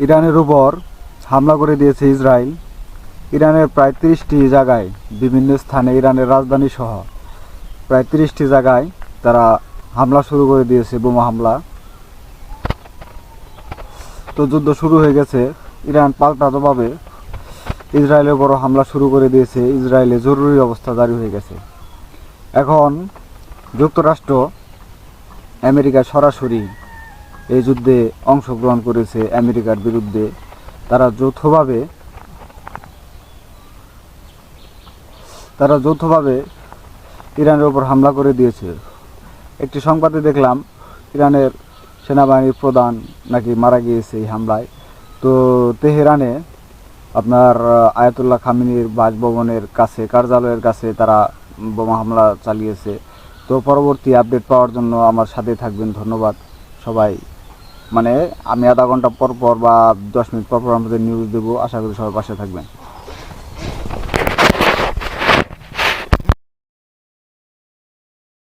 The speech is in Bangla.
ইরানের উপর হামলা করে দিয়েছে ইসরায়েল। ইরানের প্রায় 30টি জায়গায়, বিভিন্ন স্থানে ইরানের রাজধানী সহ প্রায় 30টি জায়গায় তারা হামলা শুরু করে দিয়েছে, বোমা হামলা। তো যুদ্ধ শুরু হয়ে গেছে। ইরান পাল্টাতোভাবে ইসরায়েলের উপর হামলা শুরু করে দিয়েছে। ইসরায়েলে জরুরি অবস্থা জারি হয়ে গেছে। এখন যুক্তরাষ্ট্র, আমেরিকা সরাসরি এই যুদ্ধে অংশগ্রহণ করেছে আমেরিকার বিরুদ্ধে। তারা যৌথভাবে ইরানের উপর হামলা করে দিয়েছে। একটি সংবাদে দেখলাম ইরানের সেনাবাহিনীর প্রধান নাকি মারা গিয়েছে এই হামলায়। তো তেহরানে আপনার আয়াতুল্লাহ খামেনির বাসভবনের কাছে, কার্যালয়ের কাছে তারা বোমা হামলা চালিয়েছে। তো পরবর্তী আপডেট পাওয়ার জন্য আমার সাথে থাকবেন। ধন্যবাদ সবাই। মানে আমি আধা ঘন্টা পর পর বা 10 মিনিট পর পর আমাদের নিউজ দেবো। আশা করি সবাই পাশে থাকবেন।